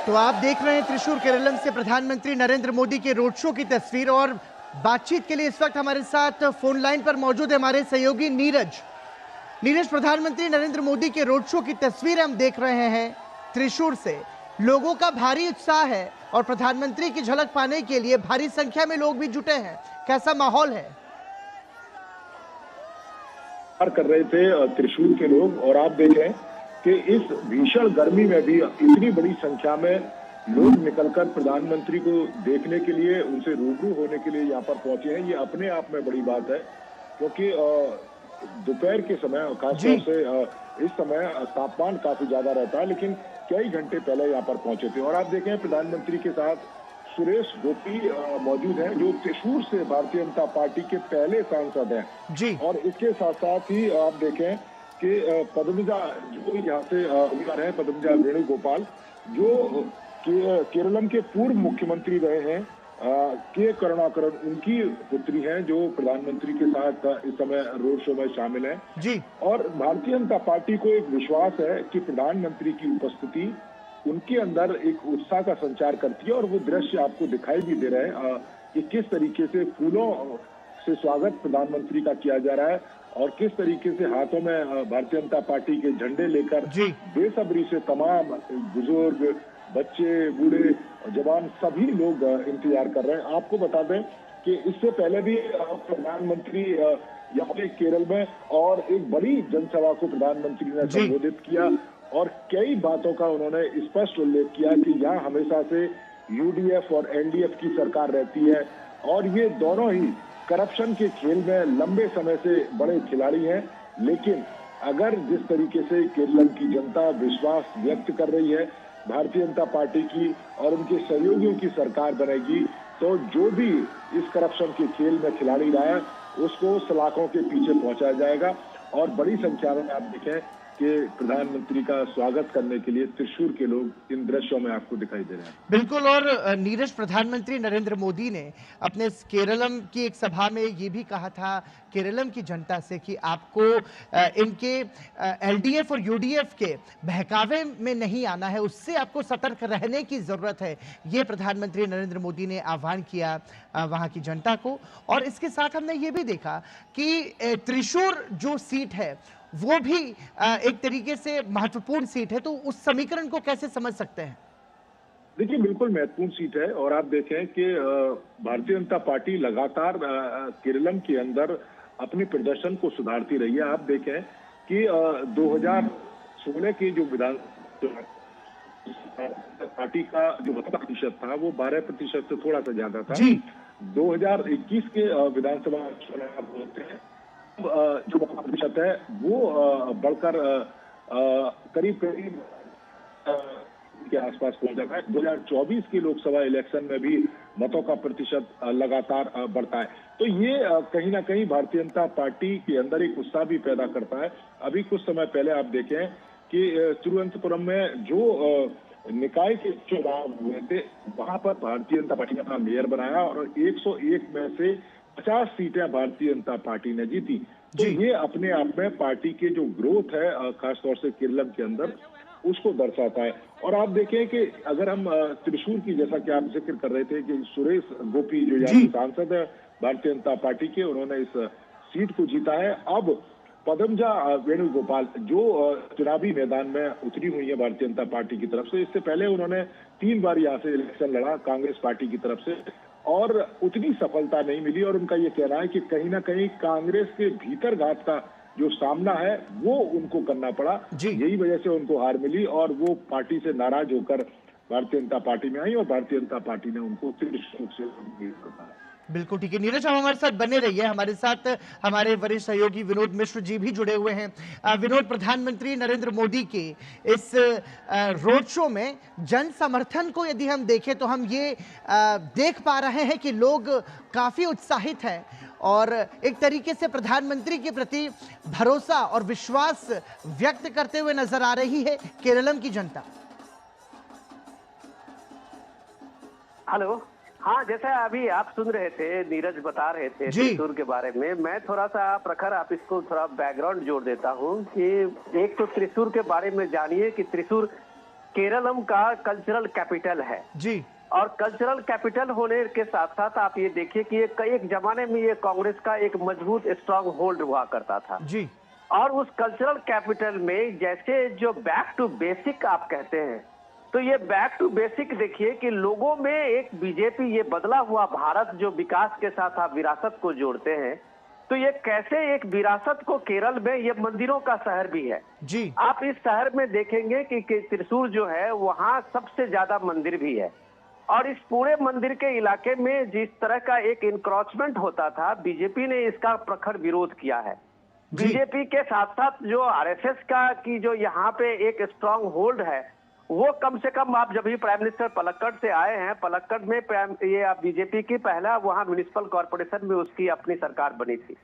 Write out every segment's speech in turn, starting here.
तो आप देख रहे हैं त्रिशूर केरलम से प्रधानमंत्री नरेंद्र मोदी के रोड शो की तस्वीर। और बातचीत के लिए इस वक्त हमारे साथ फोन लाइन पर मौजूद है हमारे सहयोगी नीरज। प्रधानमंत्री नरेंद्र मोदी के रोड शो की तस्वीर हम देख रहे हैं त्रिशूर से। लोगों का भारी उत्साह है और प्रधानमंत्री की झलक पाने के लिए भारी संख्या में लोग भी जुटे हैं। कैसा माहौल है? कर रहे थे त्रिशूर के लोग, और आप देख रहे हैं कि इस भीषण गर्मी में भी इतनी बड़ी संख्या में लोग निकलकर प्रधानमंत्री को देखने के लिए, उनसे रूबरू होने के लिए यहाँ पर पहुंचे हैं। ये अपने आप में बड़ी बात है, क्योंकि दोपहर के समय, खासतौर से इस समय तापमान काफी ज्यादा रहता है, लेकिन कई घंटे पहले यहाँ पर पहुंचे थे। और आप देखें, प्रधानमंत्री के साथ सुरेश गोपी मौजूद हैं, जो त्रिशूर से भारतीय जनता पार्टी के पहले सांसद हैं जी। और इसके साथ साथ ही आप देखें कि पद्मजा, जो यहाँ से उम्मीदवार है, पद्मजा वेणुगोपाल, जो केरलम के पूर्व मुख्यमंत्री रहे हैं, के करुणाकरन, उनकी पुत्री हैं, जो प्रधानमंत्री के साथ इस समय रोड शो में शामिल हैं जी। और भारतीय जनता पार्टी को एक विश्वास है कि प्रधानमंत्री की उपस्थिति उनके अंदर एक उत्साह का संचार करती है। और वो दृश्य आपको दिखाई भी दे रहे हैं कि किस तरीके से फूलों से स्वागत प्रधानमंत्री का किया जा रहा है, और किस तरीके से हाथों में भारतीय जनता पार्टी के झंडे लेकर बेसब्री से तमाम बुजुर्ग, बच्चे, बूढ़े, जवान सभी लोग इंतजार कर रहे हैं। आपको बता दें कि इससे पहले भी प्रधानमंत्री यहाँ पे केरल में और एक बड़ी जनसभा को प्रधानमंत्री ने संबोधित किया, और कई बातों का उन्होंने स्पष्ट उल्लेख किया कि यहाँ हमेशा से यूडीएफ और एनडीएफ की सरकार रहती है, और ये दोनों ही करप्शन के खेल में लंबे समय से बड़े खिलाड़ी हैं। लेकिन अगर जिस तरीके से केरल की जनता विश्वास व्यक्त कर रही है भारतीय जनता पार्टी की और उनके सहयोगियों की सरकार बनेगी, तो जो भी इस करप्शन के खेल में खिलाड़ी रहा है उसको सलाखों के पीछे पहुंचाया जाएगा। और बड़ी संख्या में आप देखें कि प्रधानमंत्री का स्वागत करने के लिए त्रिशूर के लोग इन दृश्यों में आपको दिखाई दे रहे हैं। बिल्कुल। और नीरज, प्रधानमंत्री नरेंद्र मोदी ने अपने केरलम की एक सभा में ये भी कहा था केरलम की जनता से कि आपको इनके एलडीएफ और यूडीएफ के बहकावे में नहीं आना है, उससे आपको सतर्क रहने की जरूरत है। ये प्रधानमंत्री नरेंद्र मोदी ने आह्वान किया वहां की जनता को। और इसके साथ हमने ये भी देखा कि त्रिशूर जो सीट है वो भी एक तरीके से महत्वपूर्ण सीट है, तो उस समीकरण को कैसे समझ सकते हैं? देखिए, बिल्कुल महत्वपूर्ण सीट है। और आप देखें कि भारतीय जनता पार्टी लगातार केरलम के अंदर अपने प्रदर्शन को सुधारती रही है। आप देखें कि 2016 के जो विधान पार्टी का जो प्रतिशत था वो 12% से थोड़ा सा ज्यादा था। 2021 के विधानसभा चुनाव होते हैं, जो प्रतिशत है वो बढ़कर करीब के आसपास पहुंच जाता है। 2024 के लोकसभा इलेक्शन में भी मतों का प्रतिशत लगातार बढ़ता है। तो ये कहीं ना कहीं भारतीय जनता पार्टी के अंदर एक उत्साह भी पैदा करता है। अभी कुछ समय पहले आप देखें कि तिरुवनंतपुरम में जो निकाय के चुनाव हुए थे, वहां पर भारतीय जनता पार्टी ने अपना मेयर बनाया और 101 में से 50 सीटें भारतीय जनता पार्टी ने जीती। तो ये अपने आप में पार्टी के जो ग्रोथ है खासतौर से केरलम के अंदर, उसको दर्शाता है। और आप देखें कि अगर हम त्रिशूर की, जैसा कि आप जिक्र कर रहे थे कि सुरेश गोपी जो यहाँ के सांसद है भारतीय जनता पार्टी के, उन्होंने इस सीट को जीता है। अब पद्मजा वेणुगोपाल जो चुनावी मैदान में उतरी हुई है भारतीय जनता पार्टी की तरफ से, इससे पहले उन्होंने 3 बार यहाँ से इलेक्शन लड़ा कांग्रेस पार्टी की तरफ से, और उतनी सफलता नहीं मिली। और उनका ये कहना है कि कहीं ना कहीं कांग्रेस के भीतर घात का जो सामना है वो उनको करना पड़ा, यही वजह से उनको हार मिली, और वो पार्टी से नाराज होकर भारतीय जनता पार्टी में आई, और भारतीय जनता पार्टी ने उनको त्रिशूर से बताया। बिल्कुल ठीक है नीरज, हम हमारे साथ बने रहिए। हमारे साथ हमारे वरिष्ठ सहयोगी विनोद मिश्र जी भी जुड़े हुए हैं। विनोद, प्रधानमंत्री नरेंद्र मोदी के इस रोड शो में जन समर्थन को यदि हम देखें तो हम ये देख पा रहे हैं कि लोग काफी उत्साहित हैं और एक तरीके से प्रधानमंत्री के प्रति भरोसा और विश्वास व्यक्त करते हुए नजर आ रही है केरलम की जनता। हेलो, हाँ, जैसा अभी आप सुन रहे थे, नीरज बता रहे थे त्रिशूर के बारे में, मैं थोड़ा सा प्रखर आप इसको थोड़ा बैकग्राउंड जोड़ देता हूँ कि एक तो त्रिशूर के बारे में जानिए कि त्रिशूर केरलम का कल्चरल कैपिटल है जी और कल्चरल कैपिटल होने के साथ साथ आप ये देखिए कि एक जमाने में ये कांग्रेस का एक मजबूत स्ट्रांग होल्ड हुआ करता था जी और उस कल्चरल कैपिटल में जैसे जो बैक टू बेसिक आप कहते हैं, तो ये बैक टू बेसिक देखिए कि लोगों में एक बीजेपी, ये बदला हुआ भारत जो विकास के साथ आप विरासत को जोड़ते हैं, तो ये कैसे एक विरासत को केरल में, ये मंदिरों का शहर भी है जी। आप इस शहर में देखेंगे कि त्रिशूर जो है वहाँ सबसे ज्यादा मंदिर भी है और इस पूरे मंदिर के इलाके में जिस तरह का एक इंक्रोचमेंट होता था, बीजेपी ने इसका प्रखर विरोध किया है। बीजेपी के साथ साथ जो आरएसएस का की जो यहाँ पे एक स्ट्रांग होल्ड है, वो कम से कम आप जब भी प्राइम मिनिस्टर पलक्कड़ से आए हैं, पलक्कड़ में ये बीजेपी की पहला वहाँ म्युनिसिपल कॉर्पोरेशन में उसकी अपनी सरकार बनी थी।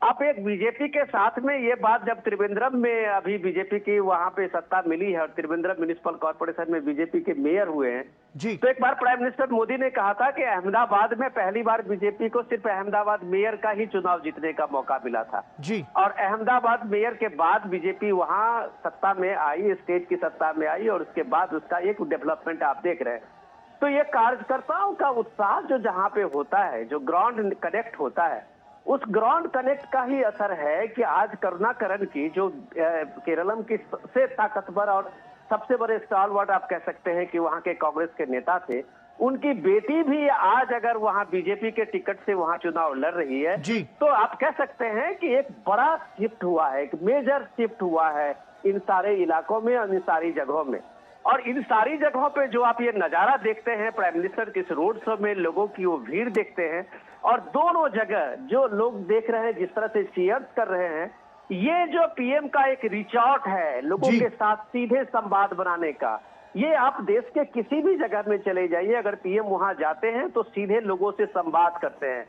अब एक बीजेपी के साथ में ये बात जब त्रिवेंद्रम में अभी बीजेपी की वहां पे सत्ता मिली है और त्रिवेंद्रम म्युनिसिपल कॉर्पोरेशन में बीजेपी के मेयर हुए हैं जी। तो एक बार प्राइम मिनिस्टर मोदी ने कहा था कि अहमदाबाद में पहली बार बीजेपी को सिर्फ अहमदाबाद मेयर का ही चुनाव जीतने का मौका मिला था जी। और अहमदाबाद मेयर के बाद बीजेपी वहां सत्ता में आई, स्टेट की सत्ता में आई और उसके बाद उसका एक डेवलपमेंट आप देख रहे हैं। तो ये कार्यकर्ताओं का उत्साह जो जहाँ पे होता है, जो ग्राउंड कनेक्ट होता है, उस ग्राउंड कनेक्ट का ही असर है कि आज करुणाकरन की जो केरलम की सबसे ताकतवर और सबसे बड़े स्टालवर्ट आप कह सकते हैं कि वहां के कांग्रेस के नेता थे, उनकी बेटी भी आज अगर वहां बीजेपी के टिकट से वहां चुनाव लड़ रही है जी। तो आप कह सकते हैं कि एक बड़ा शिफ्ट हुआ है, एक मेजर शिफ्ट हुआ है इन सारे इलाकों में और इन सारी जगहों में। और इन सारी जगहों पे जो आप ये नजारा देखते हैं प्राइम मिनिस्टर के इस रोड शो में, लोगों की वो भीड़ देखते हैं और दोनों जगह जो लोग देख रहे हैं, जिस तरह से चीयर्स कर रहे हैं, ये जो पीएम का एक रीच आउट है लोगों के साथ सीधे संवाद बनाने का, ये आप देश के किसी भी जगह में चले जाइए, अगर पीएम वहां जाते हैं तो सीधे लोगों से संवाद करते हैं,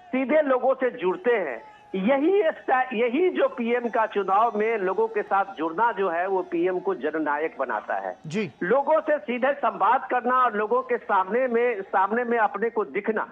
सीधे लोगों से जुड़ते हैं। यही जो पीएम का चुनाव में लोगों के साथ जुड़ना जो है वो पीएम को जननायक बनाता है जी। लोगों से सीधे संवाद करना और लोगों के सामने में अपने को दिखना,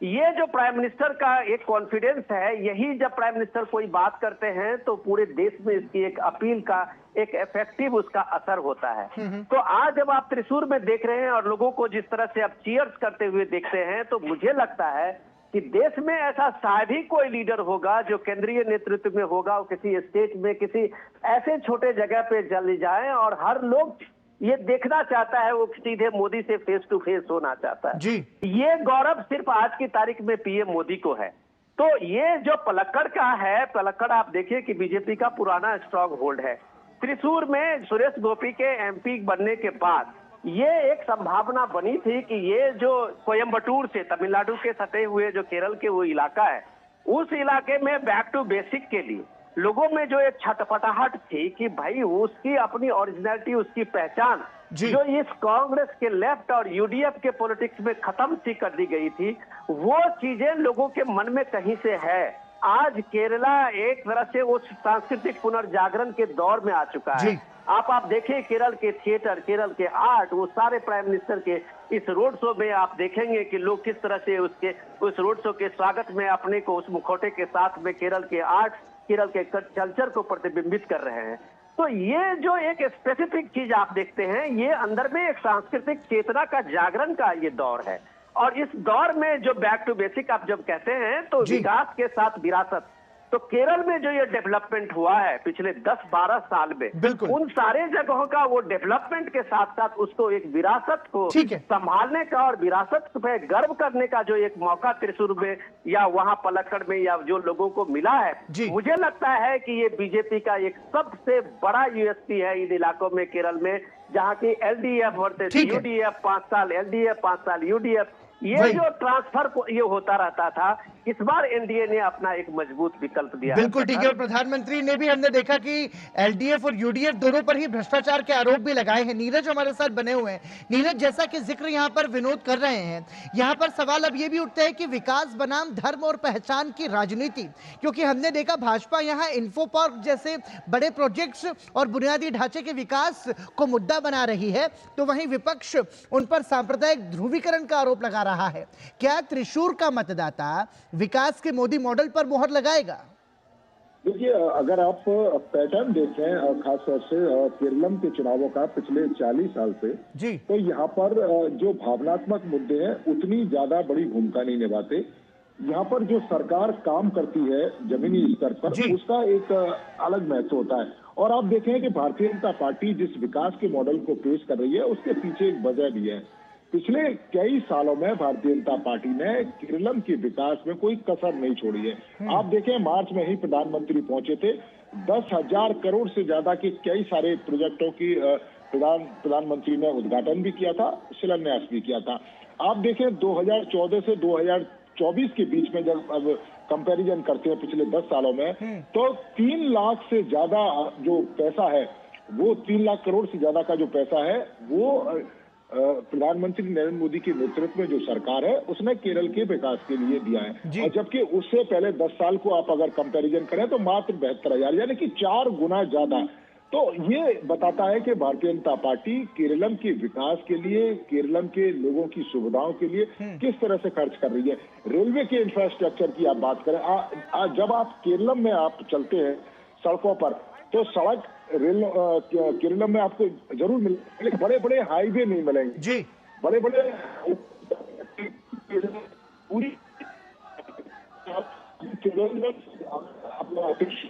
ये जो प्राइम मिनिस्टर का एक कॉन्फिडेंस है, यही जब प्राइम मिनिस्टर कोई बात करते हैं तो पूरे देश में इसकी एक अपील का एक इफेक्टिव उसका असर होता है। तो आज जब आप त्रिशूर में देख रहे हैं और लोगों को जिस तरह से आप चीयर्स करते हुए देखते हैं, तो मुझे लगता है कि देश में ऐसा शायद ही कोई लीडर होगा जो केंद्रीय नेतृत्व में होगा, किसी स्टेट में किसी ऐसे छोटे जगह पे चले जाए और हर लोग ये देखना चाहता है, वो सीधे मोदी से फेस टू फेस होना चाहता है जी। ये गौरव सिर्फ आज की तारीख में पीएम मोदी को है। तो ये जो पलक्कड़ का है, पलक्कड़ आप देखिए कि बीजेपी का पुराना स्ट्रांग होल्ड है। त्रिशूर में सुरेश गोपी के एमपी बनने के बाद ये एक संभावना बनी थी कि ये जो कोयम्बटूर से तमिलनाडु के सटे हुए जो केरल के वो इलाका है, उस इलाके में बैक टू बेसिक के लिए लोगों में जो एक छटपटाहट थी कि भाई उसकी अपनी ओरिजिनलिटी, उसकी पहचान जो इस कांग्रेस के लेफ्ट और यूडीएफ के पॉलिटिक्स में खत्म सी कर दी गई थी, वो चीजें लोगों के मन में कहीं से है। आज केरला एक तरह से उस सांस्कृतिक पुनर्जागरण के दौर में आ चुका है। आप देखिए केरल के थिएटर, केरल के आर्ट, वो सारे प्राइम मिनिस्टर के इस रोड शो में आप देखेंगे कि लोग किस तरह से उस रोड शो के स्वागत में अपने को उस मुखौटे के साथ में केरल के आर्ट, केरल के कल्चर को प्रतिबिंबित कर रहे हैं। तो ये जो एक स्पेसिफिक चीज आप देखते हैं, ये अंदर में एक सांस्कृतिक चेतना का जागरण का ये दौर है। और इस दौर में जो बैक टू बेसिक आप जब कहते हैं तो विकास के साथ विरासत, तो केरल में जो ये डेवलपमेंट हुआ है पिछले 10-12 साल में, उन सारे जगहों का वो डेवलपमेंट के साथ साथ उसको एक विरासत को संभालने का और विरासत पे गर्व करने का जो एक मौका त्रिशूर में या वहां पलक्कड़ में या जो लोगों को मिला है, मुझे लगता है कि ये बीजेपी का एक सबसे बड़ा यूएसपी है इन इलाकों में, केरल में, जहाँ की एलडीएफ वर्सेस यूडीएफ 5 साल एलडीएफ 5 साल यूडीएफ, ये जो ट्रांसफर को ये होता रहता था, इस बार एनडीए ने अपना एक मजबूत विकल्प दिया। बिल्कुल ठीक है। प्रधानमंत्री ने भी, हमने देखा कि एलडीएफ और यूडीएफ दोनों पर ही भ्रष्टाचार के आरोप भी लगाए हैं। नीरज हमारे साथ बने हुए हैं। नीरज, जैसा कि जिक्र यहाँ पर विनोद कर रहे हैं, यहाँ पर सवाल अब ये भी उठता है कि विकास बनाम धर्म और पहचान की राजनीति, क्योंकि हमने देखा भाजपा यहाँ इन्फो पार्क जैसे बड़े प्रोजेक्ट्स और बुनियादी ढांचे के विकास को मुद्दा बना रही है, तो वहीं विपक्ष उन पर सांप्रदायिक ध्रुवीकरण का आरोप लगा रहा है। क्या त्रिशूर का मतदाता विकास के मोदी मॉडल पर मोहर लगाएगा? देखिए, अगर आप पैटर्न देखें खास तौर से केरलम के चुनावों का पिछले 40 साल से, जी। तो यहाँ पर जो भावनात्मक मुद्दे हैं उतनी ज्यादा बड़ी भूमिका नहीं निभाते। यहाँ पर जो सरकार काम करती है जमीनी स्तर पर, जी। उसका एक अलग महत्व होता है। और आप देखें कि भारतीय जनता पार्टी जिस विकास के मॉडल को पेश कर रही है उसके पीछे एक वजह भी है। पिछले कई सालों में भारतीय जनता पार्टी ने केरलम के विकास में कोई कसर नहीं छोड़ी है। आप देखें, मार्च में ही प्रधानमंत्री पहुंचे थे, 10,000 करोड़ से ज्यादा के कई सारे प्रोजेक्टों की प्रधानमंत्री ने उद्घाटन भी किया था, शिलान्यास भी किया था। आप देखें 2014 से 2024 के बीच में जब अब कंपैरिजन करते हैं पिछले 10 सालों में, तो 3 लाख से ज्यादा जो पैसा है, वो 3 लाख करोड़ से ज्यादा का जो पैसा है वो प्रधानमंत्री नरेंद्र मोदी के नेतृत्व में जो सरकार है उसने केरल के विकास के लिए दिया है। और जबकि उससे पहले 10 साल को आप अगर कंपैरिजन करें तो मात्र 72,000, यानी कि 4 गुना ज्यादा। तो ये बताता है कि भारतीय जनता पार्टी केरलम के विकास के लिए, केरलम के लोगों की सुविधाओं के लिए किस तरह से खर्च कर रही है। रेलवे के इंफ्रास्ट्रक्चर की आप बात करें, जब आप केरलम में आप चलते हैं सड़कों पर, तो सड़क केरलम में आपको जरूर मिलेंगे, लेकिन बड़े बड़े हाईवे नहीं मिलेंगे जी। बड़े बड़े पूरी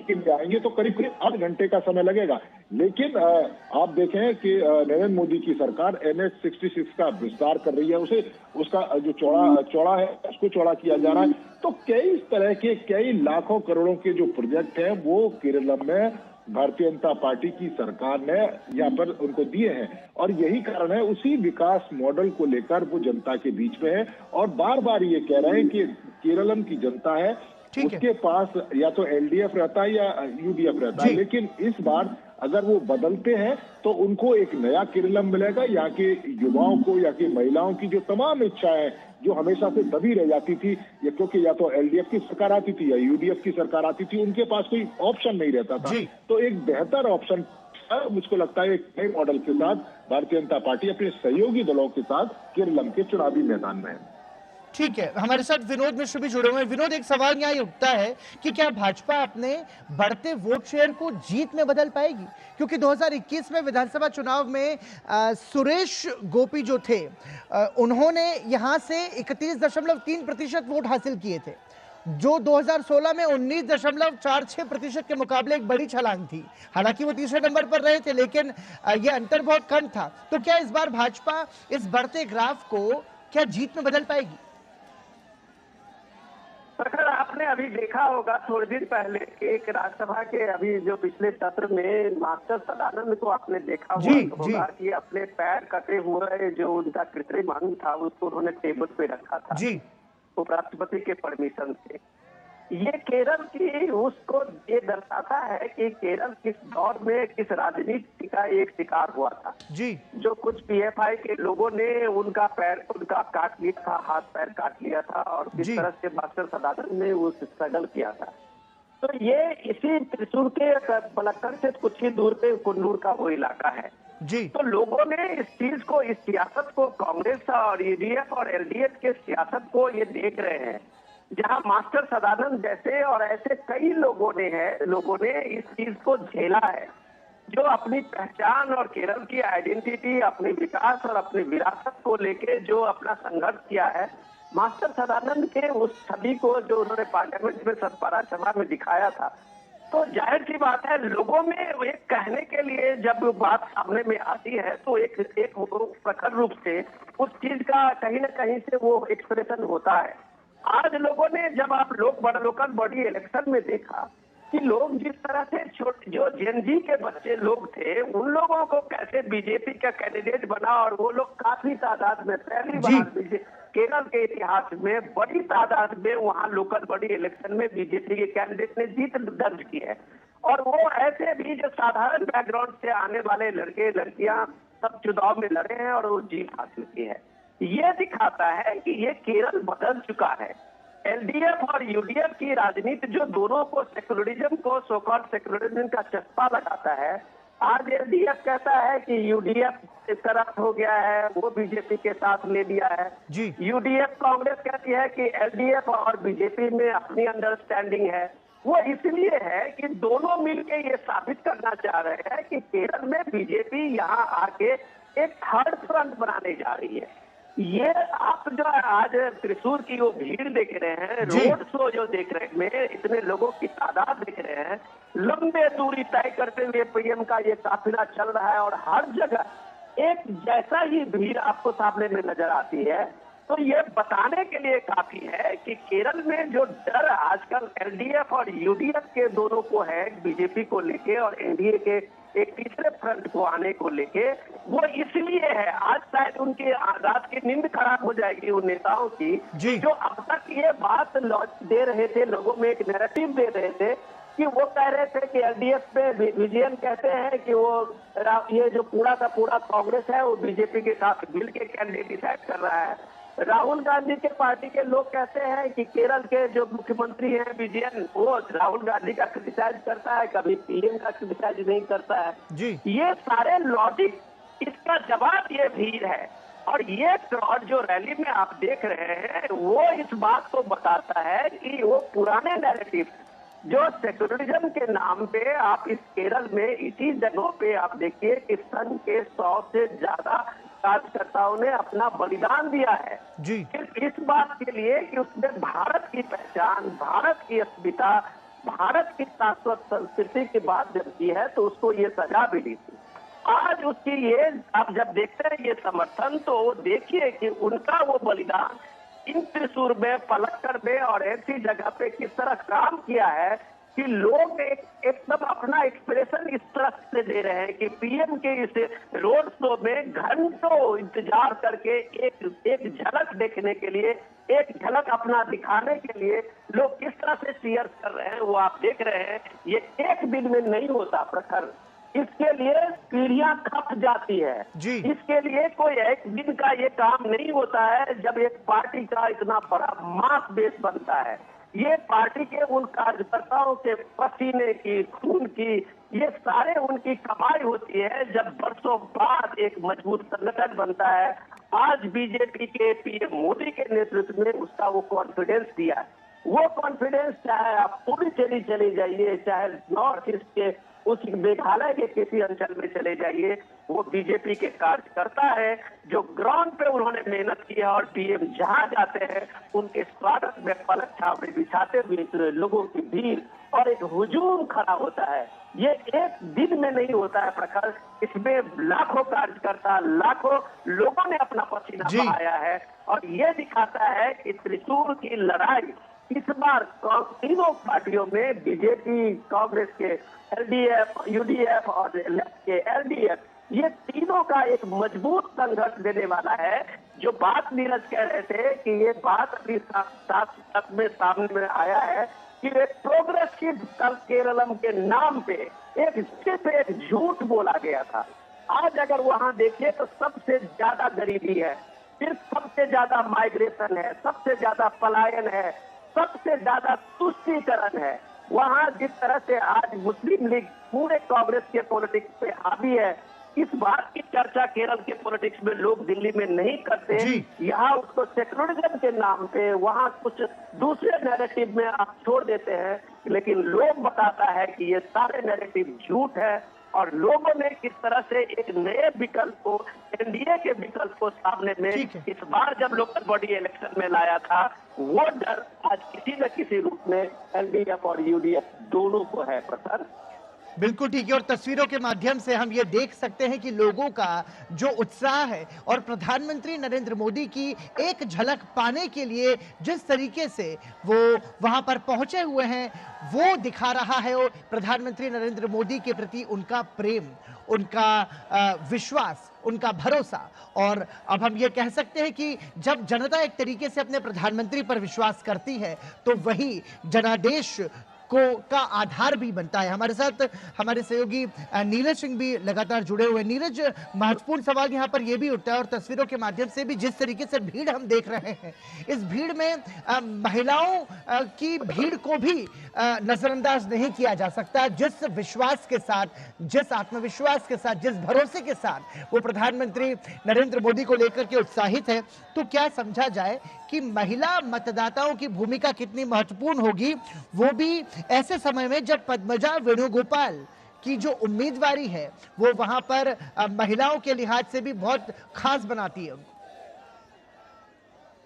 के लिए आएंगे तो करीब करीब 8 घंटे का समय लगेगा। लेकिन आप देखें कि नरेंद्र मोदी की सरकार NH-66 का विस्तार कर रही है, उसका जो चौड़ा है उसको चौड़ा किया जा रहा है। तो कई तरह के कई लाखों करोड़ों के जो प्रोजेक्ट हैं वो केरलम में भारतीय जनता पार्टी की सरकार ने यहाँ पर उनको दिए हैं। और यही कारण है, उसी विकास मॉडल को लेकर वो जनता के बीच में है और बार बार ये कह रहे हैं कि केरलम की जनता है उसके पास या तो LDF रहता है या UDF रहता है, लेकिन इस बार अगर वो बदलते हैं तो उनको एक नया केरलम मिलेगा। यहाँ के युवाओं को, यहाँ की महिलाओं की जो तमाम इच्छाएं जो हमेशा से दबी रह जाती थी, क्योंकि या तो LDF की सरकार आती थी या UDF की सरकार आती थी, उनके पास कोई ऑप्शन नहीं रहता था। तो एक बेहतर ऑप्शन मुझको लगता है एक नए मॉडल के साथ भारतीय जनता पार्टी अपने सहयोगी दलों के साथ केरलम के चुनावी मैदान में है। ठीक है, हमारे साथ विनोद मिश्र भी जुड़े हुए हैं। विनोद, एक सवाल यहाँ उठता है कि क्या भाजपा अपने बढ़ते वोट शेयर को जीत में बदल पाएगी? क्योंकि 2021 में विधानसभा चुनाव में सुरेश गोपी जो थे, उन्होंने यहाँ से 31.3% वोट हासिल किए थे, जो 2016 में 19.46% के मुकाबले एक बड़ी छलांग थी। हालांकि वो तीसरे नंबर पर रहे थे, लेकिन ये अंतर बहुत कम था। तो क्या इस बार भाजपा इस बढ़ते ग्राफ को क्या जीत में बदल पाएगी? अगर आपने अभी देखा होगा थोड़े दिन पहले एक राज्यसभा के अभी जो पिछले सत्र में मास्टर सदानंद को आपने देखा होगा कि अपने पैर कटे हुए जो उनका कृत्रिम अंग था उसको उन्होंने टेबल पे रखा था उपराष्ट्रपति के परमिशन से। ये केरल की उसको ये दर्शाता है कि केरल किस दौर में किस राजनीति का एक शिकार हुआ था जो कुछ PFI के लोगों ने उनका काट लिया था, हाथ पैर काट लिया था, और किस तरह से मास्टर सदानंद ने उस स्ट्रगल किया था। तो ये इसी त्रिशूर के पलक्कड़ से कुछ ही दूर पे कुन्नूर का वो इलाका है। तो लोगों ने इस चीज को, इस सियासत को, कांग्रेस और EDF और LDF के सियासत को ये देख रहे हैं, जहां मास्टर सदानंद जैसे और ऐसे कई लोगों ने इस चीज को झेला है, जो अपनी पहचान और केरल की आइडेंटिटी, अपने विकास और अपनी विरासत को लेके जो अपना संघर्ष किया है। मास्टर सदानंद के उस छवि को जो उन्होंने पार्लियामेंट में सतपारा सभा में दिखाया था, तो जाहिर सी बात है लोगों में एक कहने के लिए जब बात सामने में आती है तो एक प्रखर रूप से उस चीज का कहीं ना कहीं से वो एक्सप्रेशन होता है। आज लोगों ने, जब आप लोकल बॉडी इलेक्शन में देखा कि लोग जिस तरह से जो जेनजी के बच्चे लोग थे, उन लोगों को कैसे बीजेपी का कैंडिडेट बना, और वो लोग काफी तादाद में पहली बार केरल के इतिहास में बड़ी तादाद में वहां लोकल बॉडी इलेक्शन में बीजेपी के कैंडिडेट ने जीत दर्ज की है। और वो ऐसे भी जो साधारण बैकग्राउंड से आने वाले लड़के लड़कियां सब चुनाव में लड़े हैं और वो जीत हासिल की है। ये दिखाता है कि ये केरल बदल चुका है। LDF और UDF की राजनीति जो दोनों को सेकुलरिज्म को, सो-कॉल्ड सेकुलरिज्म का चस्पा लगाता है, आज LDF कहता है कि UDF इस तरफ हो गया है, वो बीजेपी के साथ ले लिया है। UDF कांग्रेस कहती है कि LDF और बीजेपी में अपनी अंडरस्टैंडिंग है। वो इसलिए है कि दोनों मिलके ये साबित करना चाह रहे हैं कि केरल में बीजेपी यहाँ आके एक थर्ड फ्रंट बनाने जा रही है। ये आप जो आज त्रिशूर की वो भीड़ देख रहे हैं, रोड शो जो देख रहे हैं, इतने लोगों की तादाद देख रहे हैं, लंबे दूरी तय करते हुए पीएम का ये काफिला चल रहा है और हर जगह एक जैसा ही भीड़ आपको सामने में नजर आती है। तो ये बताने के लिए काफी है कि केरल में जो डर आजकल एलडीएफ और यूडीएफ के दोनों को है, बीजेपी को लेके और एनडीए के एक तीसरे फ्रंट को आने को लेके, वो इसलिए है। आज शायद उनके रात की नींद खराब हो जाएगी उन नेताओं की, जो अब तक ये बात दे रहे थे, लोगों में एक नैरेटिव दे रहे थे कि वो कह रहे थे कि एलडीएफ पे विजयन कहते हैं कि वो ये जो पूरा का पूरा कांग्रेस है वो बीजेपी के साथ मिल के कैंडिडेट डिसाइड कर रहा है। राहुल गांधी के पार्टी के लोग कहते हैं कि केरल के जो मुख्यमंत्री हैं विजयन, वो राहुल गांधी का क्रिटिसाइज करता है, कभी पीएम का क्रिटिसाइज नहीं करता है जी। ये सारे लॉजिक, इसका जवाब ये भीड़ है। और ये क्राउड जो रैली में आप देख रहे हैं वो इस बात को बताता है कि वो पुराने नैरेटिव जो सेक्युलरिज्म के नाम पे आप इस केरल में इसी जगहों पे आप देखिए कि संघ के 100 से ज्यादा कार्यकर्ताओं ने अपना बलिदान दिया है जी, सिर्फ इस बात के लिए कि उसमें भारत की पहचान, भारत की अस्मिता, भारत की शाश्वत संस्कृति की बात जब की है तो उसको ये सजा मिली थी। आज उसकी ये आप जब देखते हैं ये समर्थन, तो देखिए कि उनका वो बलिदान इन त्रिशूर में, पलक्कड़ में और ऐसी जगह पे किस तरह काम किया है कि लोग एकदम अपना एक्सप्रेशन इस तरह से दे रहे हैं कि पीएम के इस रोड शो में घंटों इंतजार करके एक झलक देखने के लिए, एक झलक अपना दिखाने के लिए लोग किस तरह से चीयर्स कर रहे हैं वो आप देख रहे हैं। ये एक दिन में नहीं होता प्रखर, इसके लिए पीढ़ियां खप जाती है जी। इसके लिए कोई एक दिन का ये काम नहीं होता है जब एक पार्टी का इतना बड़ा मास बेस बनता है। ये पार्टी के उन कार्यकर्ताओं के पसीने की, खून की, ये सारे उनकी कमाई होती है जब बरसों बाद एक मजबूत संगठन बनता है। आज बीजेपी के पीएम मोदी के नेतृत्व में उसका वो कॉन्फिडेंस दिया है। वो कॉन्फिडेंस चाहे आप पूरी चली जाइए, चाहे नॉर्थ ईस्ट के उस मेघालय के किसी अंचल में चले जाइए, वो बीजेपी के कार्यकर्ता है जो ग्राउंड पे उन्होंने मेहनत की है और पीएम जहां जाते हैं उनके स्वागत में पलक छावनी बिछाते हुए लोगों की भीड़ और एक हुजूम खड़ा होता है। ये एक दिन में नहीं होता है प्रखर, इसमें लाखों कार्यकर्ता, लाखों लोगों ने अपना पसीना बहाया है और ये दिखाता है कि त्रिशूर की लड़ाई इस बार तीनों पार्टियों में, बीजेपी, कांग्रेस के एलडीएफ, यूडीएफ और लेफ्ट के एलडीएफ, ये तीनों का एक मजबूत संघर्ष देने वाला है। जो बात नीरज कह रहे थे कि ये बात अभी साथ में सामने में आया है कि एक प्रोग्रेसिव केरलम के नाम पे सिर्फ एक झूठ बोला गया था। आज अगर वहां देखिए तो सबसे ज्यादा गरीबी है, सिर्फ सबसे ज्यादा माइग्रेशन है, सबसे ज्यादा पलायन है, सबसे ज्यादा तुष्टीकरण है। वहां जिस तरह से आज मुस्लिम लीग पूरे कांग्रेस के पॉलिटिक्स पे हावी है, इस बात की चर्चा केरल के पॉलिटिक्स में लोग दिल्ली में नहीं करते। यहाँ उसको सेक्युलरिज्म के नाम पे वहाँ कुछ दूसरे नैरेटिव में आप छोड़ देते हैं, लेकिन लोग बताता है कि ये सारे नैरेटिव झूठ है और लोगों ने किस तरह से एक नए विकल्प को, एनडीए के विकल्प को सामने में इस बार जब लोकल बॉडी इलेक्शन में लाया था, वो डर आज किसी न किसी रूप में एलडीएफ और यूडीएफ दोनों को है प्रखर। बिल्कुल ठीक है, और तस्वीरों के माध्यम से हम ये देख सकते हैं कि लोगों का जो उत्साह है और प्रधानमंत्री नरेंद्र मोदी की एक झलक पाने के लिए जिस तरीके से वो वहां पर पहुंचे हुए हैं, वो दिखा रहा है और प्रधानमंत्री नरेंद्र मोदी के प्रति उनका प्रेम, उनका विश्वास, उनका भरोसा। और अब हम ये कह सकते हैं कि जब जनता एक तरीके से अपने प्रधानमंत्री पर विश्वास करती है तो वही जनादेश का आधार भी बनता है। हमारे साथ हमारे सहयोगी नीरज सिंह भी लगातार जुड़े हुए हैं। नीरज, महत्वपूर्ण सवाल यहाँ पर यह भी उठता है और तस्वीरों के माध्यम से भी जिस तरीके से भीड़ हम देख रहे हैं, इस भीड़ में महिलाओं की भीड़ को भी नजरअंदाज नहीं किया जा सकता। जिस विश्वास के साथ, जिस आत्मविश्वास के साथ, जिस भरोसे के साथ वो प्रधानमंत्री नरेंद्र मोदी को लेकर के उत्साहित है, तो क्या समझा जाए कि महिला मतदाताओं की भूमिका कितनी महत्वपूर्ण होगी, वो भी ऐसे समय में जब पद्मजा वेणुगोपाल की जो उम्मीदवारी है वो वहां पर महिलाओं के लिहाज से भी बहुत खास बनाती है उनको।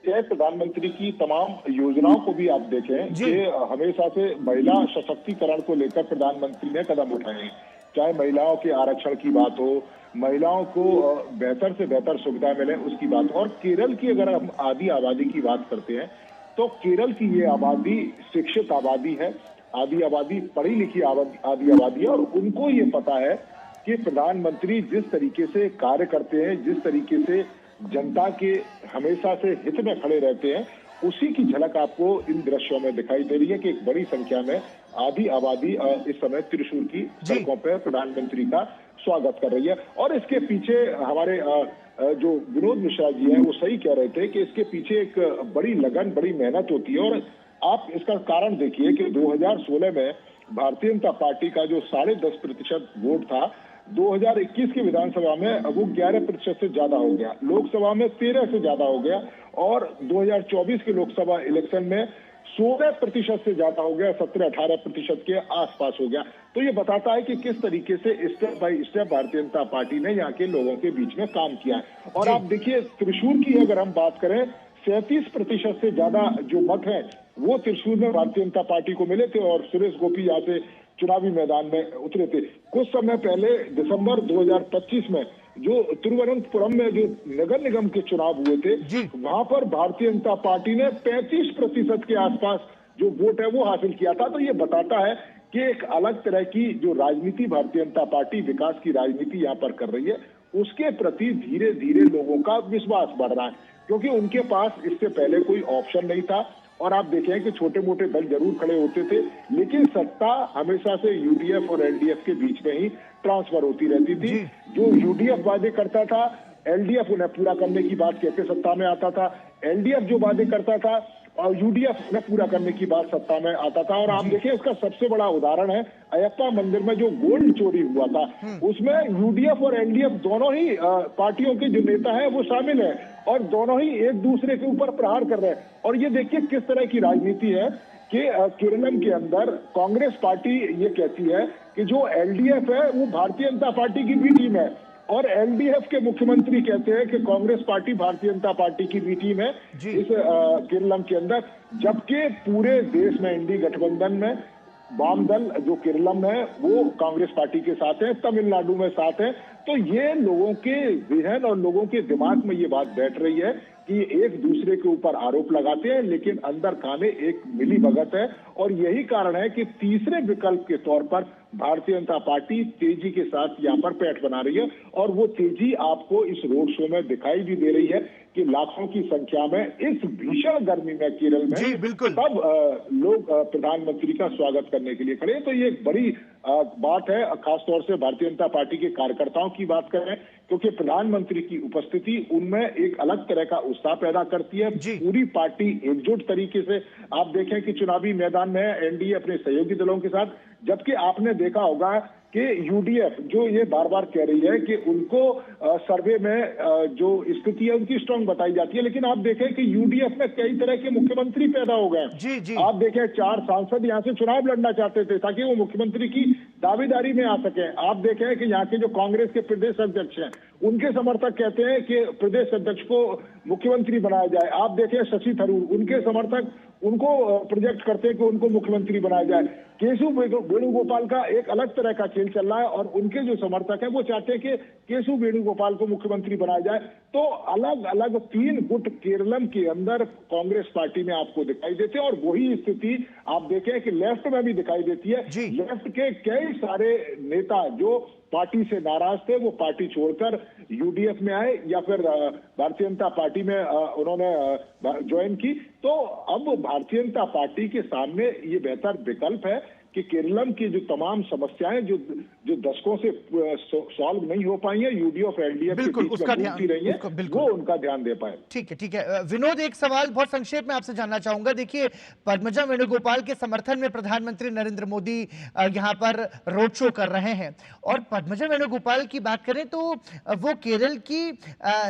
प्रधानमंत्री की तमाम योजनाओं को भी आप देखें कि हमेशा से महिला सशक्तिकरण को लेकर प्रधानमंत्री ने कदम उठाए हैं। चाहे महिलाओं के आरक्षण की बात हो, महिलाओं को बेहतर से बेहतर सुविधा मिले उसकी बात हो। और केरल की अगर हम आधी आबादी की बात करते हैं तो केरल की ये आबादी शिक्षित आबादी है, आधी आबादी पढ़ी लिखी आधी आबादी है, और उनको ये पता है कि प्रधानमंत्री जिस तरीके से कार्य करते हैं, जिस तरीके से जनता के हमेशा से हित में खड़े रहते हैं, उसी की झलक आपको इन दृश्यों में दिखाई दे रही है कि एक बड़ी संख्या में आधी आबादी इस समय त्रिशूर की सड़कों पर प्रधानमंत्री का स्वागत कर रही है। और इसके पीछे हमारे जो विनोद मिश्रा जी हैं वो सही कह रहे थे कि इसके पीछे एक बड़ी लगन, बड़ी मेहनत होती है। और आप इसका कारण देखिए कि 2016 में भारतीय जनता पार्टी का जो 10.5% वोट था, 2021 की विधानसभा में वो 11% से ज्यादा हो गया, लोकसभा में 13 से ज्यादा हो गया, और 2024 के लोकसभा इलेक्शन में 16% से ज्यादा हो गया, 17-18% के आसपास हो गया। तो ये बताता है कि किस तरीके से step by step Bharatiya Janata party ने यहाँ के लोगों के बीच में काम किया है। और आप देखिए त्रिशूर की अगर हम बात करें, 37% से ज्यादा जो मत है वो त्रिशूर में भारतीय जनता पार्टी को मिले थे, और सुरेश गोपी यहाँ से चुनावी मैदान में उतरे थे। कुछ समय पहले दिसंबर 2025 में जो तिरुवनंतपुरम में जो नगर निगम के चुनाव हुए थे, वहां पर भारतीय जनता पार्टी ने 35% के आसपास जो वोट है वो हासिल किया था। तो ये बताता है कि एक अलग तरह की जो राजनीति भारतीय जनता पार्टी विकास की राजनीति यहाँ पर कर रही है, उसके प्रति धीरे धीरे लोगों का विश्वास बढ़ रहा है, क्योंकि उनके पास इससे पहले कोई ऑप्शन नहीं था। और आप देखें कि छोटे मोटे दल जरूर खड़े होते थे, लेकिन सत्ता हमेशा से यूडीएफ और एलडीएफ के बीच में ही ट्रांसफर होती रहती थी। जो यूडीएफ वादे करता था, एलडीएफ उन्हें पूरा करने की बात कहते सत्ता में आता था, एलडीएफ जो वादे करता था और यूडीएफ में पूरा करने की बात सत्ता में आता था। और आप देखिए इसका सबसे बड़ा उदाहरण है अयप्पा मंदिर में जो गोल्ड चोरी हुआ था, उसमें यूडीएफ और एलडीएफ दोनों ही पार्टियों के जो नेता हैं वो शामिल हैं, और दोनों ही एक दूसरे के ऊपर प्रहार कर रहे हैं। और ये देखिए किस तरह की राजनीति है कि केरलम के अंदर कांग्रेस पार्टी ये कहती है कि जो एलडीएफ है वो भारतीय जनता पार्टी की बी टीम है, और एलडीएफ के मुख्यमंत्री कहते हैं कि कांग्रेस पार्टी भारतीय जनता पार्टी की बी टीम है इस केरलम के अंदर। जबकि पूरे देश में इंडी गठबंधन में वाम दल जो केरलम है वो कांग्रेस पार्टी के साथ है, तमिलनाडु में साथ है। तो ये लोगों के जहन और लोगों के दिमाग में ये बात बैठ रही है कि एक दूसरे के ऊपर आरोप लगाते हैं, लेकिन अंदर खाने एक मिली भगत है। और यही कारण है कि तीसरे विकल्प के तौर पर भारतीय जनता पार्टी तेजी के साथ यहाँ पर पैठ बना रही है, और वो तेजी आपको इस रोड शो में दिखाई भी दे रही है कि लाखों की संख्या में इस भीषण गर्मी में केरल में सब लोग प्रधानमंत्री का स्वागत करने के लिए खड़े हैं। तो ये एक बड़ी बात है, खासतौर से भारतीय जनता पार्टी के कार्यकर्ताओं की बात करें, क्योंकि प्रधानमंत्री की उपस्थिति उनमें एक अलग तरह का उत्साह पैदा करती है। पूरी पार्टी एकजुट तरीके से आप देखें कि चुनावी मैदान में एनडीए अपने सहयोगी दलों के साथ, जबकि आपने देखा होगा कि यूडीएफ जो ये बार बार कह रही है कि उनको सर्वे में जो स्थिति है उनकी स्ट्रांग बताई जाती है, लेकिन आप देखें कि यूडीएफ में कई तरह के मुख्यमंत्री पैदा हो गए। आप देखें 4 सांसद यहाँ से चुनाव लड़ना चाहते थे ताकि वो मुख्यमंत्री की दावेदारी में आ सके। आप देखें कि यहाँ के जो कांग्रेस के प्रदेश अध्यक्ष हैं उनके समर्थक कहते हैं कि प्रदेश अध्यक्ष को मुख्यमंत्री बनाया जाए। आप देखें शशि थरूर, उनके समर्थक उनको प्रोजेक्ट करते हैं कि उनको मुख्यमंत्री बनाया जाए। केशव वेणुगोपाल का एक अलग तरह का खेल चल रहा है, और उनके जो समर्थक हैं वो चाहते हैं कि केशव वेणुगोपाल को मुख्यमंत्री बनाया जाए। तो अलग अलग 3 गुट केरलम के अंदर कांग्रेस पार्टी में आपको दिखाई देते हैं, और वही स्थिति आप देखें कि लेफ्ट में भी दिखाई देती है। लेफ्ट के कई सारे नेता जो पार्टी से नाराज थे वो पार्टी छोड़कर यूडीएफ में आए या फिर भारतीय जनता पार्टी में उन्होंने ज्वाइन की। तो अब भारतीय जनता पार्टी के सामने ये बेहतर विकल्प है कि केरलम की जो तमाम समस्याएं जो दशकों से सॉल्व नहीं हो पाई है, यूडीएफ और एलडीएफ के बीच में घूमती रही है, वो उनका ध्यान दे पाए। ठीक है। विनोद, एक सवाल बहुत संक्षेप में आपसे जानना चाहूंगा। देखिए, पद्मजा वेणुगोपाल के समर्थन में प्रधानमंत्री नरेंद्र मोदी यहाँ पर रोड शो कर रहे हैं, और पद्मजा वेणुगोपाल की बात करें तो वो केरल की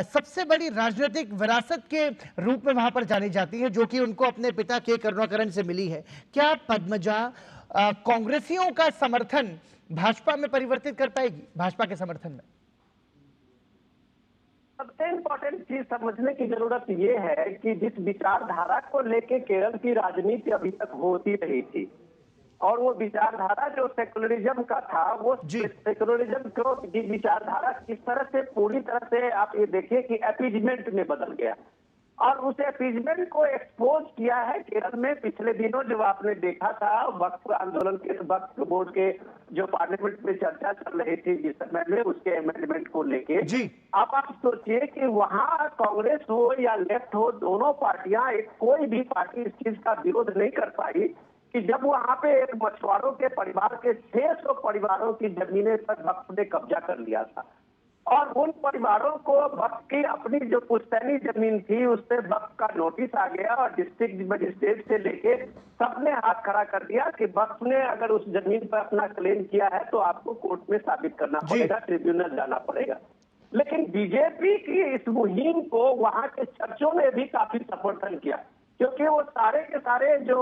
सबसे बड़ी राजनीतिक विरासत के रूप में वहां पर जानी जाती है, जो कि उनको अपने पिता के करुणाकरण से मिली है। क्या पद्मजा कांग्रेसियों का समर्थन भाजपा में परिवर्तित कर पाएगी, भाजपा के समर्थन में? सबसे इम्पोर्टेंट चीज समझने की जरूरत ये है कि जिस विचारधारा को लेके केरल की राजनीति अभी तक होती रही थी, और वो विचारधारा जो सेकुलरिज्म का था, वो जी। सेकुलरिज्म को की विचारधारा किस तरह से पूरी तरह से आप ये देखिए कि अपीजमेंट में बदल गया, और उस अपीजमेंट को एक्सपोज किया है केरल में। पिछले दिनों जो आपने देखा था वक्फ आंदोलन के, वक्फ बोर्ड के जो पार्लियामेंट में चर्चा चल रही थी जिस समय में, उसके अमेंडमेंट को लेके, जी। अब आप सोचिए कि वहां कांग्रेस हो या लेफ्ट हो, दोनों पार्टियां, एक कोई भी पार्टी इस चीज का विरोध नहीं कर पाई कि जब वहां पे एक मछुआरों के परिवार के 600 परिवारों की जमीनें पर वक्फ ने कब्जा कर लिया था, और उन परिवारों को वक्फ की अपनी जो पुश्तैनी जमीन थी उस पे वक्फ का नोटिस आ गया, और डिस्ट्रिक्ट मजिस्ट्रेट से लेके सबने हाथ खड़ा कर दिया कि वक्फ ने अगर उस जमीन पर अपना क्लेम किया है तो आपको कोर्ट में साबित करना पड़ेगा, ट्रिब्यूनल जाना पड़ेगा। लेकिन बीजेपी की इस मुहिम को वहां के चर्चों ने भी काफी समर्थन किया, क्योंकि वो सारे के सारे जो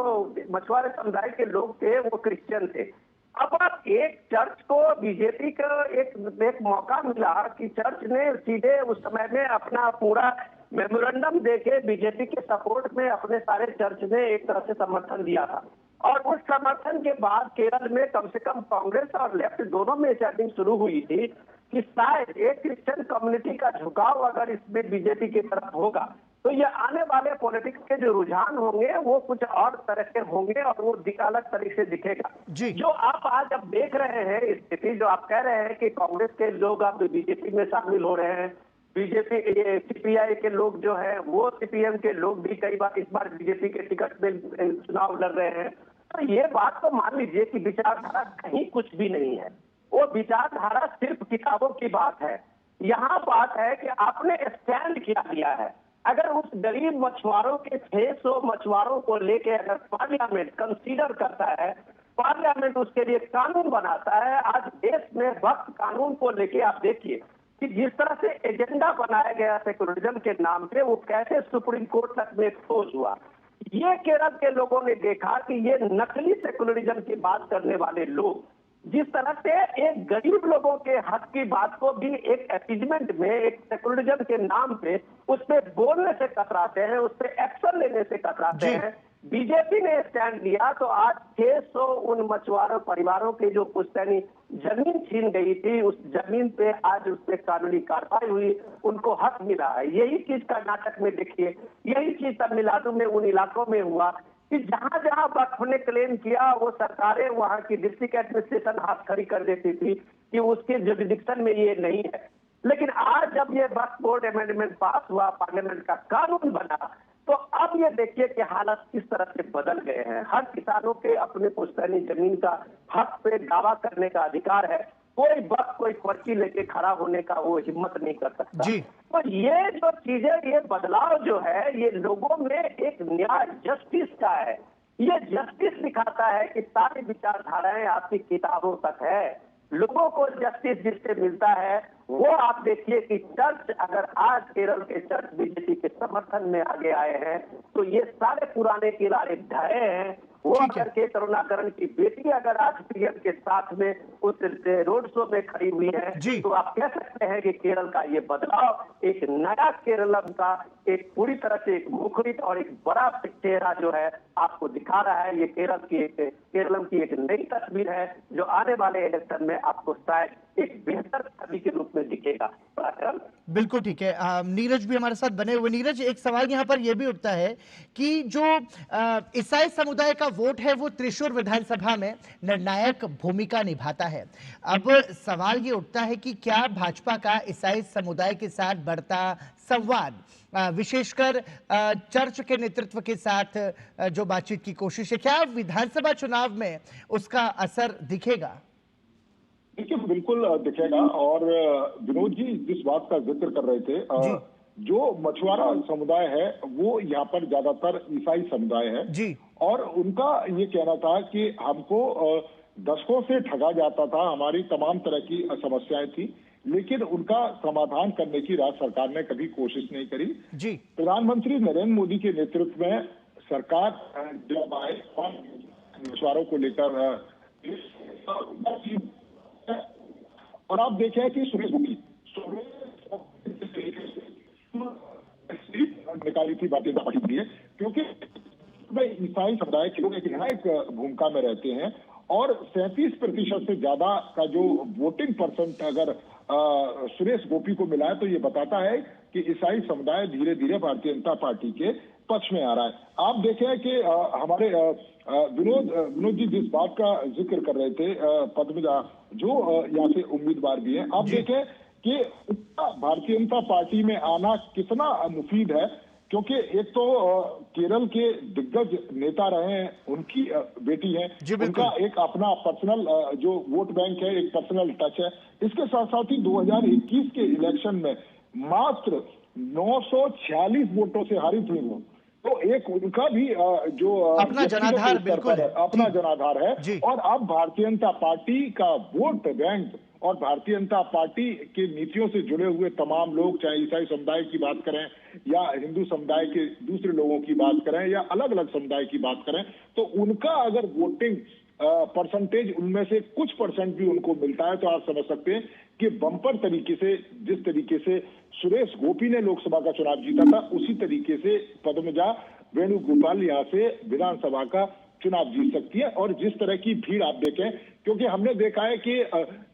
मछुआरे समुदाय के लोग थे वो क्रिश्चियन थे। अब आप एक चर्च को, बीजेपी का एक मौका मिला कि चर्च ने सीधे उस समय में अपना पूरा मेमोरेंडम देके बीजेपी के सपोर्ट में अपने सारे चर्च ने एक तरह से समर्थन दिया था, और उस समर्थन के बाद केरल में कम से कम कांग्रेस और लेफ्ट दोनों में चैटिंग शुरू हुई थी कि शायद एक क्रिश्चियन कम्युनिटी का झुकाव अगर इसमें बीजेपी की तरफ होगा तो ये आने वाले पॉलिटिक्स के जो रुझान होंगे वो कुछ और तरह के होंगे, और वो अलग तरीके से दिखेगा। जो आप आज अब देख रहे हैं स्थिति, जो आप कह रहे हैं कि कांग्रेस के लोग अब बीजेपी में शामिल हो रहे हैं, बीजेपी सीपीआई के लोग जो है वो सीपीएम के लोग भी कई बार इस बार बीजेपी के टिकट में चुनाव लड़ रहे हैं, तो ये बात तो मान लीजिए कि विचारधारा कहीं कुछ भी नहीं है। वो विचारधारा सिर्फ किताबों की बात है। यहाँ बात है कि आपने स्टैंड क्या लिया है। अगर उस गरीब मछुआरों के 600 मछुआरों को लेके अगर पार्लियामेंट कंसीडर करता है, पार्लियामेंट उसके लिए कानून बनाता है, आज देश में वक्फ कानून को लेके आप देखिए कि जिस तरह से एजेंडा बनाया गया सेकुलरिज्म के नाम पे, वो कैसे सुप्रीम कोर्ट तक में एक्सपोज हुआ। ये केरल के लोगों ने देखा कि ये नकली सेकुलरिज्म की बात करने वाले लोग जिस तरह से एक गरीब लोगों के हक की बात को भी एक अपीजमेंट में, एक सेकुलरिज्म के नाम पे उस पे बोलने से कतराते हैं, उस पे एक्शन लेने से कतराते हैं। बीजेपी ने स्टैंड लिया तो आज 600 उन मछुआरों परिवारों की जो पुश्तैनी जमीन छीन गई थी, उस जमीन पे आज उस पे कानूनी कार्रवाई हुई, उनको हक मिला है। यही चीज कर्नाटक में देखिए, यही चीज तमिलनाडु में उन इलाकों में हुआ कि जहां जहां वक्फ ने क्लेम किया वो सरकारें, वहां की डिस्ट्रिक्ट एडमिनिस्ट्रेशन हाथ खड़ी कर देती थी कि उसके जुरिडिक्शन में ये नहीं है। लेकिन आज जब ये वक्फ बोर्ड अमेंडमेंट पास हुआ, पार्लियामेंट का कानून बना, तो अब ये देखिए कि हालात किस तरह से बदल गए हैं। हर किसानों के अपने पुश्तैनी जमीन का हक पे दावा करने का अधिकार है। कोई वक्त कोई पर्ची लेके खड़ा होने का वो हिम्मत नहीं कर सकता। तो ये जो चीजें, ये बदलाव जो है, ये लोगों में एक न्याय, जस्टिस का है। ये जस्टिस दिखाता है कि सारी विचारधाराएं आपकी किताबों तक है। लोगों को जस्टिस जिससे मिलता है वो आप देखिए कि चर्च, अगर आज केरल के चर्च बीजेपी के समर्थन में आगे आए हैं तो ये सारे पुराने किनारे ढहे हैं। वो अगर के करुणाकरण की बेटी अगर आज पीएम के साथ में उस रोड शो में खड़ी हुई है तो आप कह सकते हैं कि केरल का ये बदलाव एक नया केरलम का एक पूरी तरह से एक मुखरित और एक बड़ा चेहरा जो है आपको दिखा रहा है। ये केरलम की एक नई तस्वीर है जो आने वाले इलेक्शन में आपको शायद एक बेहतर छवि के रूप में दिखेगा। बिल्कुल ठीक है। नीरज भी हमारे साथ बने हुए। नीरज, एक सवाल यहाँ पर यह भी उठता है कि जो ईसाई समुदाय का वोट है वो त्रिशूर विधानसभा में निर्णायक भूमिका निभाता है। अब सवाल ये उठता है कि क्या भाजपा का ईसाई समुदाय के साथ बढ़ता संवाद, विशेषकर चर्च के नेतृत्व के साथ जो बातचीत की कोशिश है, क्या विधानसभा चुनाव में उसका असर दिखेगा? देखिए, बिल्कुल दिखेगा। और विनोद जी जिस बात का जिक्र कर रहे थे, जो मछुआरा समुदाय है वो यहाँ पर ज्यादातर ईसाई समुदाय है जी। और उनका ये कहना था कि हमको दशकों से ठगा जाता था, हमारी तमाम तरह की समस्याएं थी, लेकिन उनका समाधान करने की राज्य सरकार ने कभी कोशिश नहीं करी जी। प्रधानमंत्री नरेंद्र मोदी के नेतृत्व में सरकार जब आए मछुआरों को लेकर और आप देखें कि सुरेश गोपी निकाली थी भारतीय जनता पार्टी के लिए, क्योंकि ईसाई समुदाय के लोग एक निर्णायक भूमिका में रहते हैं और 37% से ज्यादा का जो वोटिंग परसेंट अगर सुरेश गोपी को मिला है तो ये बताता है कि ईसाई समुदाय धीरे धीरे भारतीय जनता पार्टी के पक्ष में आ रहा है। आप देखें कि हमारे विनोद जी जिस बात का जिक्र कर रहे थे, पद्मजा जो यहाँ से उम्मीदवार भी हैं, आप देखें कि भारतीय जनता पार्टी में आना कितना मुफीद है, क्योंकि एक तो केरल के दिग्गज नेता रहे हैं, उनकी बेटी है, उनका एक अपना पर्सनल जो वोट बैंक है, एक पर्सनल टच है। इसके साथ साथ ही 2021 के इलेक्शन में मात्र 946 वोटों से हारी थी वो, तो एक उनका भी जो अपना जनाधार बिल्कुल अपना जनाधार है। और अब भारतीय जनता पार्टी का वोट बैंक और भारतीय जनता पार्टी की नीतियों से जुड़े हुए तमाम लोग, चाहे ईसाई समुदाय की बात करें या हिंदू समुदाय के दूसरे लोगों की बात करें या अलग अलग समुदाय की बात करें, तो उनका अगर वोटिंग परसेंटेज उनमें से कुछ परसेंट भी उनको मिलता है तो आप समझ सकते हैं कि बम्पर तरीके से, जिस तरीके से सुरेश गोपी ने लोकसभा का चुनाव जीता था, उसी तरीके से पद्मजा वेणुगोपाल यहाँ से विधानसभा का चुनाव जीत सकती है। और जिस तरह की भीड़ आप देखें, क्योंकि हमने देखा है कि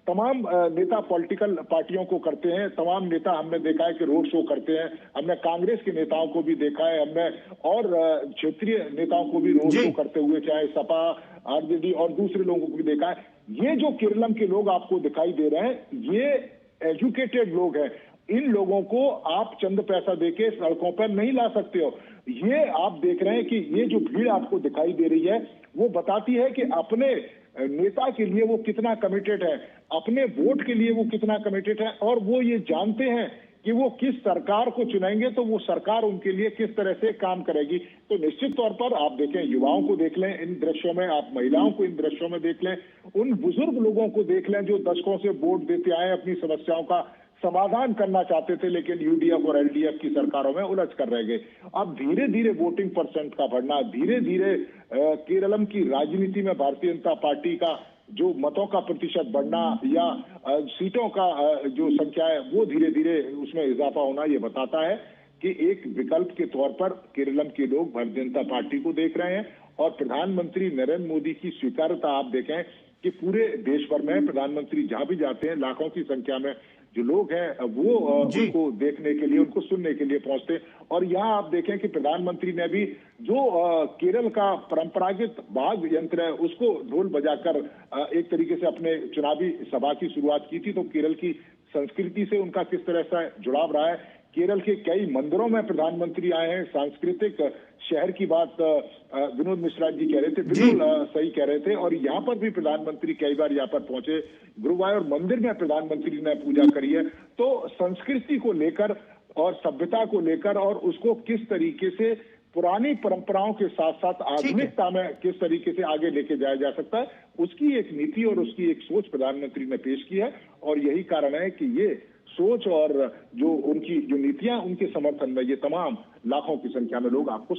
तमाम नेता पॉलिटिकल पार्टियों को करते हैं, तमाम नेता हमने देखा है कि रोड शो करते हैं, हमने कांग्रेस के नेताओं को भी देखा है, हमने और क्षेत्रीय नेताओं को भी रोड शो करते हुए, चाहे सपा, आरजेडी और दूसरे लोगों को भी देखा है। ये जो केरलम के लोग आपको दिखाई दे रहे हैं, ये एजुकेटेड लोग हैं। इन लोगों को आप चंद पैसा देके सड़कों पर नहीं ला सकते हो। ये आप देख रहे हैं कि ये जो भीड़ आपको दिखाई दे रही है, वो बताती है कि अपने नेता के लिए वो कितना कमिटेड है, अपने वोट के लिए वो कितना कमिटेड है, और वो ये जानते हैं कि वो किस सरकार को चुनेंगे तो वो सरकार उनके लिए किस तरह से काम करेगी। तो निश्चित तौर पर आप देखें, युवाओं को देख लें इन दृश्यों में, आप महिलाओं को इन दृश्यों में देख लें, उन बुजुर्ग लोगों को देख लें जो दशकों से वोट देते आए, अपनी समस्याओं का समाधान करना चाहते थे, लेकिन यूडीएफ और एलडीएफ की सरकारों में उलझ कर रह गए। अब धीरे धीरे वोटिंग परसेंट का बढ़ना, धीरे धीरे केरलम की राजनीति में भारतीय जनता पार्टी का जो मतों का प्रतिशत बढ़ना या सीटों का जो संख्या है वो धीरे धीरे उसमें इजाफा होना, ये बताता है कि एक विकल्प के तौर पर केरलम के लोग भारतीय जनता पार्टी को देख रहे हैं। और प्रधानमंत्री नरेंद्र मोदी की स्वीकार्यता आप देखें कि पूरे देश भर में प्रधानमंत्री जहां भी जाते हैं, लाखों की संख्या में जो लोग हैं वो उनको देखने के लिए, उनको सुनने के लिए पहुंचते। और यहाँ आप देखें कि प्रधानमंत्री ने भी जो केरल का परंपरागत वाद्य यंत्र है उसको ढोल बजाकर एक तरीके से अपने चुनावी सभा की शुरुआत की थी। तो केरल की संस्कृति से उनका किस तरह से जुड़ाव रहा है। केरल के कई मंदिरों में प्रधानमंत्री आए हैं, सांस्कृतिक शहर की बात विनोद मिश्रा जी कह रहे थे, बिल्कुल सही कह रहे थे। और यहाँ पर भी प्रधानमंत्री कई बार यहाँ पर पहुंचे, गुरुवायूर मंदिर में प्रधानमंत्री ने पूजा करी है। तो संस्कृति को लेकर और सभ्यता को लेकर और उसको किस तरीके से पुरानी परंपराओं के साथ साथ आधुनिकता में किस तरीके से आगे लेके जाया जा सकता है, उसकी एक नीति और उसकी एक सोच प्रधानमंत्री ने पेश की है। और यही कारण है कि ये सोच और जो उनकी जो नीतियां, उनके समर्थन में ये तमाम लाखों की संख्या में लोग आपको